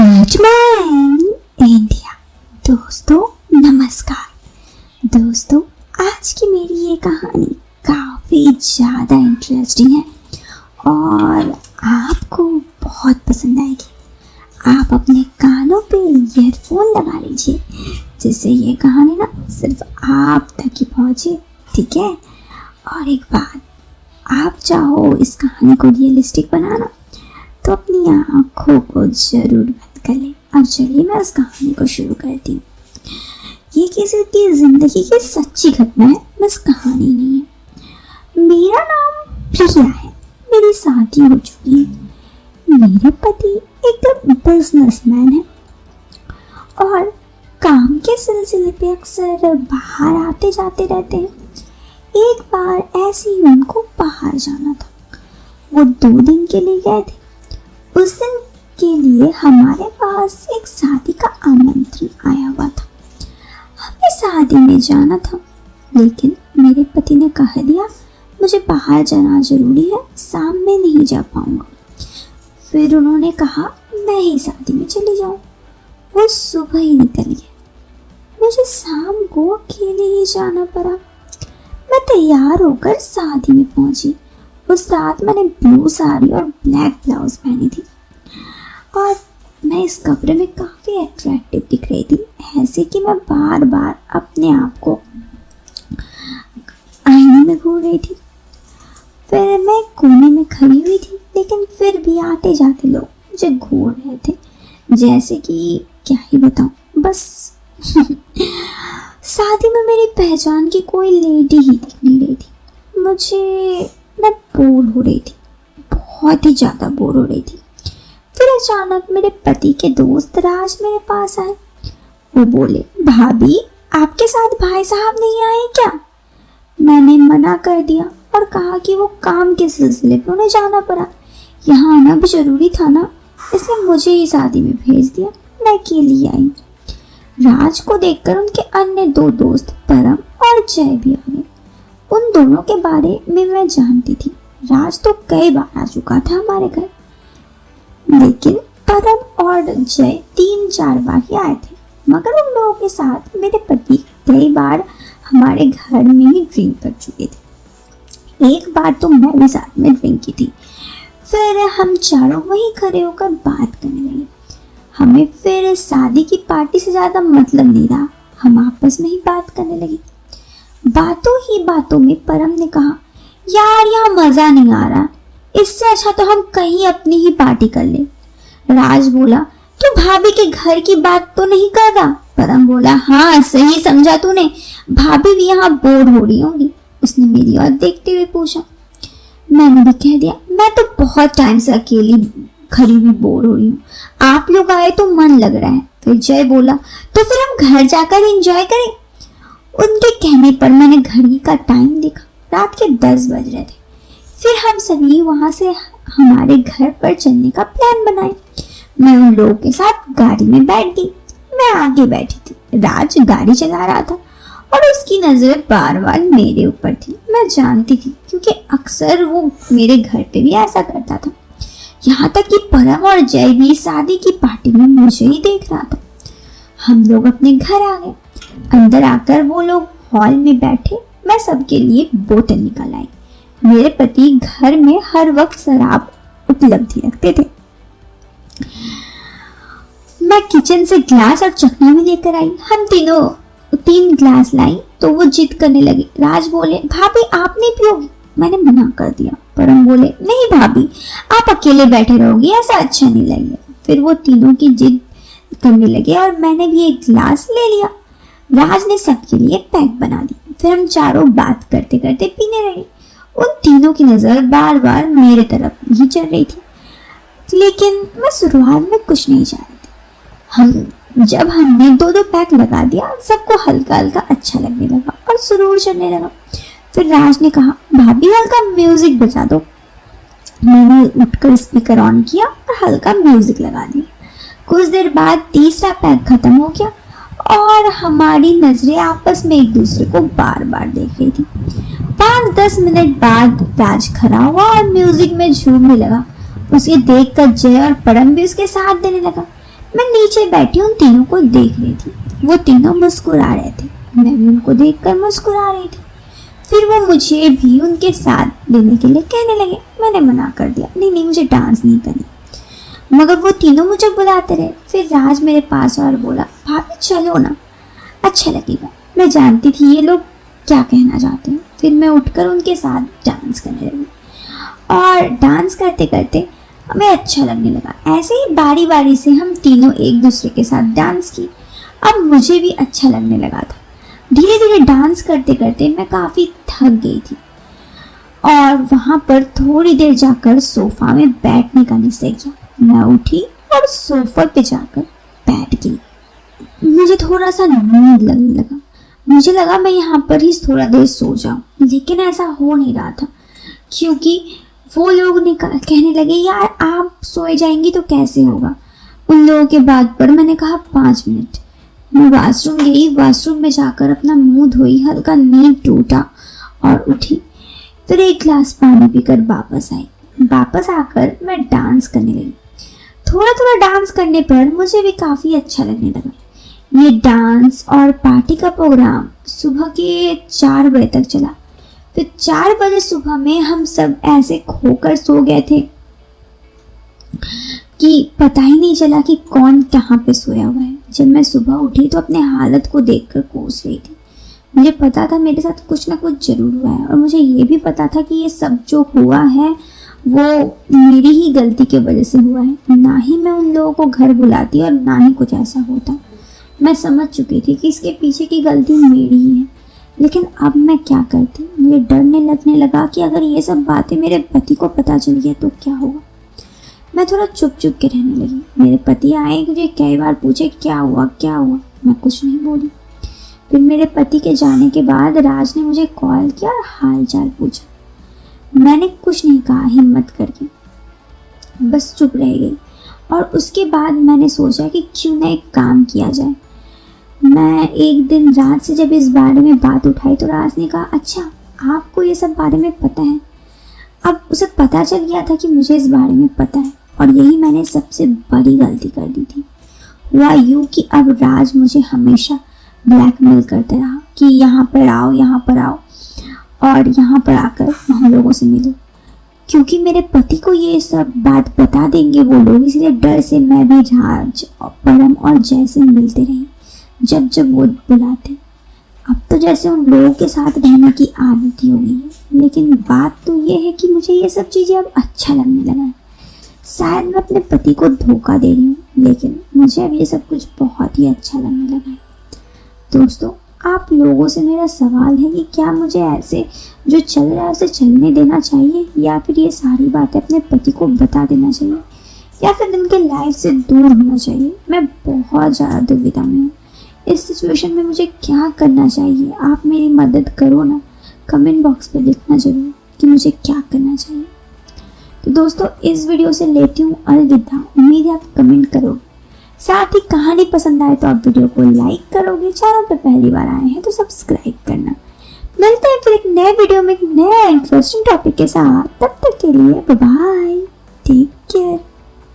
Good morning India. दोस्तों नमस्कार। दोस्तों आज की मेरी ये कहानी काफ़ी ज़्यादा इंटरेस्टिंग है और आपको बहुत पसंद आएगी। आप अपने कानों पे ईयरफोन लगा लीजिए जिससे ये कहानी ना सिर्फ आप तक ही पहुँचे, ठीक है। और एक बात, आप चाहो इस कहानी को रियलिस्टिक बनाना तो अपनी आँखों को जरूर बंद कर ले। अब चलिए मैं उस कहानी को शुरू करती हूँ। ये किसी की जिंदगी की सच्ची घटना है, बस कहानी नहीं है। मेरा नाम प्रिया है, मेरी शादी हो चुकी है। मेरे पति एक बिजनेसमैन है और काम के सिलसिले पे अक्सर बाहर आते जाते रहते हैं। एक बार ऐसे ही उनको बाहर जाना था, वो 2 दिन के लिए गए थे। उस दिन के लिए हमारे पास एक शादी का आमंत्रण आया हुआ था। हमें शादी में जाना था, लेकिन मेरे पति ने कह दिया मुझे बाहर जाना जरूरी है, शाम में नहीं जा पाऊंगा। फिर उन्होंने कहा मैं ही शादी में चली जाऊं। वो सुबह ही निकल गए, मुझे शाम को अकेले ही जाना पड़ा। मैं तैयार होकर शादी में पहुंची। उस रात मैंने ब्लू साड़ी और ब्लैक ब्लाउज पहनी थी और मैं इस कपड़े में काफ़ी अट्रैक्टिव दिख रही थी, ऐसे कि मैं बार बार अपने आप को आईने में घूर रही थी। फिर मैं कोने में खड़ी हुई थी, लेकिन फिर भी आते जाते लोग मुझे घूर रहे थे, जैसे कि क्या ही बताऊं। बस शादी में मेरी पहचान की कोई लेडी ही दिख नहीं रही थी। मैं बोर हो रही थी, बहुत ही ज़्यादा बोर हो रही थी। फिर अचानक मेरे पति के दोस्त राज मेरे पास आए। वो बोले भाभी आपके साथ भाई साहब नहीं आए क्या? मैंने मना कर दिया और कहा कि वो काम के सिलसिले पे उन्हें जाना पड़ा, यहाँ आना भी जरूरी था ना, इसलिए मुझे ही शादी में भेज दिया। मैं अकेली आई। राज को देखकर उनके अन्य 2 दोस्त परम और जय भी आ गए। उन दोनों के बारे में मैं जानती थी। राज तो कई बार आ चुका था हमारे घर, लेकिन परम और जय 3-4 बार ही आए थे। मगर उन लोगों के साथ मेरे पति कई बार हमारे घर में ही ड्रिंक कर चुके थे। एक बार तो मैं भी साथ में ड्रिंक की थी। फिर हम चारों वहीं खड़े होकर बात करने लगे। हमें फिर शादी की पार्टी से ज़्यादा मतलब नहीं रहा, हम आपस में ही बात करने लगे। बातों ही बातों में परम ने कहा यार यहाँ मजा नहीं आ रहा, इससे अच्छा तो हम कहीं अपनी ही पार्टी कर ले। राज बोला तू भाभी के घर की बात तो नहीं कर रहा? परम बोला हाँ सही समझा तूने, भाभी भी यहाँ बोर हो रही होंगी। उसने मेरी ओर देखते हुए पूछा। मैंने भी कह दिया मैं तो बहुत टाइम से अकेली खड़ी हुई बोर हो रही हूँ, आप लोग आए तो मन लग रहा है। फिर जय बोला तो फिर हम घर जाकर एंजॉय करें। उनके कहने पर मैंने घड़ी का टाइम देखा, रात के 10 बज रहे थे। फिर हम सभी वहां से हमारे घर पर चलने का प्लान बनाए। मैं उन लोगों के साथ गाड़ी में बैठ गई। मैं आगे बैठी थी, राज गाड़ी चला रहा था और उसकी नजर बार बार मेरे ऊपर थी। मैं जानती थी क्योंकि अक्सर वो मेरे घर पे भी ऐसा करता था। यहाँ तक कि परम और जय भी शादी की पार्टी में मुझे ही देख रहा था। हम लोग अपने घर आ गए। अंदर आकर वो लोग हॉल में बैठे। मैं सबके लिए बोतल निकाल आई। मेरे पति घर में हर वक्त शराब उपलब्ध रखते थे। मैं किचन से ग्लास और चखना भी लेकर आई। हम तीनों 3 ग्लास लाई तो वो जिद करने लगे। राज बोले भाभी आप नहीं पियोगी? मैंने मना कर दिया। परम बोले नहीं भाभी आप अकेले बैठे रहोगी, ऐसा अच्छा नहीं लगेगा। फिर वो तीनों की जिद करने लगे और मैंने भी एक ग्लास ले लिया। राज ने सबके लिए पैक बना दी। फिर हम चारों बात करते करते पीने लगे। उन तीनों की नजर बार बार मेरे तरफ ही चल रही थी, लेकिन मैं शुरुआत में कुछ नहीं चाह रही थी। जब हमने 2-2 पैक लगा दिया, सबको हल्का हल्का अच्छा लगने लगा और सुरूर चढ़ने लगा। फिर राज ने कहा भाभी हल्का म्यूजिक बजा दो। मैंने उठकर स्पीकर ऑन किया और हल्का म्यूजिक लगा दिया। कुछ देर बाद तीसरा पैक खत्म हो गया और हमारी नजरें आपस में एक दूसरे को बार बार देख रही थी। 5-10 मिनट बाद राज खड़ा हुआ और म्यूजिक में झूमने लगा। उसे देखकर जय और परम भी उसके साथ देने लगा। मैं नीचे बैठी उन तीनों को देख रही थी। वो तीनों मुस्कुरा रहे थे, मैं भी उनको देखकर मुस्कुरा रही थी। फिर वो मुझे भी उनके साथ लेने के लिए कहने लगे। मैंने मना कर दिया, नहीं मुझे डांस नहीं करनी। मगर वो तीनों मुझे बुलाते रहे। फिर राज मेरे पास और बोला, भाभी चलो ना, अच्छा लगेगा। मैं जानती थी ये लोग क्या कहना चाहते हैं। फिर मैं उठकर उनके साथ डांस करने लगी और डांस करते करते हमें अच्छा लगने लगा। ऐसे ही बारी बारी से हम तीनों एक दूसरे के साथ डांस की। अब मुझे भी अच्छा लगने लगा था। धीरे धीरे डांस करते करते मैं काफ़ी थक गई थी और वहाँ पर थोड़ी देर जाकर सोफा में बैठने का निश्चय किया। मैं उठी और सोफा पे जाकर बैठ गई। मुझे थोड़ा सा नींद लगने लगा। मुझे लगा मैं यहाँ पर ही थोड़ा देर सो जाऊं, लेकिन ऐसा हो नहीं रहा था क्योंकि वो लोग कहने लगे, यार आप सोए जाएंगी तो कैसे होगा। उन लोगों के बाद पर मैंने कहा 5 मिनट। मैं वॉशरूम गई, वॉशरूम में जाकर अपना मुंह धोई, हल्का नींद टूटा और उठी। फिर एक गिलास पानी पीकर वापस आई। वापस आकर मैं डांस करने लगी। थोड़ा थोड़ा डांस करने पर मुझे भी काफ़ी अच्छा लगने लगा। ये डांस और पार्टी का प्रोग्राम सुबह के 4 बजे तक चला। फिर 4 बजे सुबह में हम सब ऐसे खोकर सो गए थे कि पता ही नहीं चला कि कौन कहाँ पे सोया हुआ है। जब मैं सुबह उठी तो अपने हालत को देखकर कोस रही थी। मुझे पता था मेरे साथ कुछ ना कुछ जरूर हुआ है और मुझे ये भी पता था कि ये सब जो हुआ है वो मेरी ही गलती की वजह से हुआ है। ना ही मैं उन लोगों को घर बुलाती और ना ही कुछ ऐसा होता। मैं समझ चुकी थी कि इसके पीछे की गलती मेरी ही है, लेकिन अब मैं क्या करती। मुझे डरने लगने लगा कि अगर ये सब बातें मेरे पति को पता चल गया तो क्या होगा। मैं थोड़ा चुप चुप के रहने लगी। मेरे पति आए, मुझे कई बार पूछे क्या हुआ क्या हुआ। मैं कुछ नहीं बोली। फिर मेरे पति के जाने के बाद राज ने मुझे कॉल किया और हाल चाल पूछा। मैंने कुछ नहीं कहा हिम्मत करके, बस चुप रह गई। और उसके बाद मैंने सोचा कि क्यों ना एक काम किया जाए। मैं एक दिन राज से जब इस बारे में बात उठाई तो राज ने कहा, अच्छा आपको ये सब बारे में पता है। अब उसे पता चल गया था कि मुझे इस बारे में पता है और यही मैंने सबसे बड़ी गलती कर दी थी। हुआ यूँ कि अब राज मुझे हमेशा ब्लैकमेल करते रहा कि यहाँ पर आओ और यहाँ पर आकर हम लोगों से मिलो, क्योंकि मेरे पति को ये सब बात बता देंगे वो लोग। इसलिए डर से मैं भी राज परम और जय से मिलते रही जब जब वो बुलाते। अब तो जैसे उन लोगों के साथ रहने की आदत ही हो गई है, लेकिन बात तो ये है कि मुझे ये सब चीज़ें अब अच्छा लगने लगा है। शायद मैं अपने पति को धोखा दे रही हूँ, लेकिन मुझे अब ये सब कुछ बहुत ही अच्छा लगने लगा है। दोस्तों, आप लोगों से मेरा सवाल है कि क्या मुझे ऐसे जो चल रहा है उसे चलने देना चाहिए या फिर ये सारी बातें अपने पति को बता देना चाहिए या फिर उनके लाइफ से दूर होना चाहिए। मैं बहुत ज़्यादा दुविधा में हूँ। इस सिचुएशन में मुझे क्या करना चाहिए, आप मेरी मदद करो ना। कमेंट बॉक्स पे लिखना जरूर कि मुझे क्या करना चाहिए। तो दोस्तों, इस वीडियो से लेती हूँ अलविदा। उम्मीद है आप कमेंट करोगे। साथ ही कहानी पसंद आए तो आप वीडियो को लाइक करोगे। चैनल पे पहली बार आए हैं तो सब्सक्राइब करना। मिलते हैं फिर एक नए वीडियो में एक नया इंटरेस्टिंग टॉपिक के साथ। तब तक के लिए बाय, टेक केयर।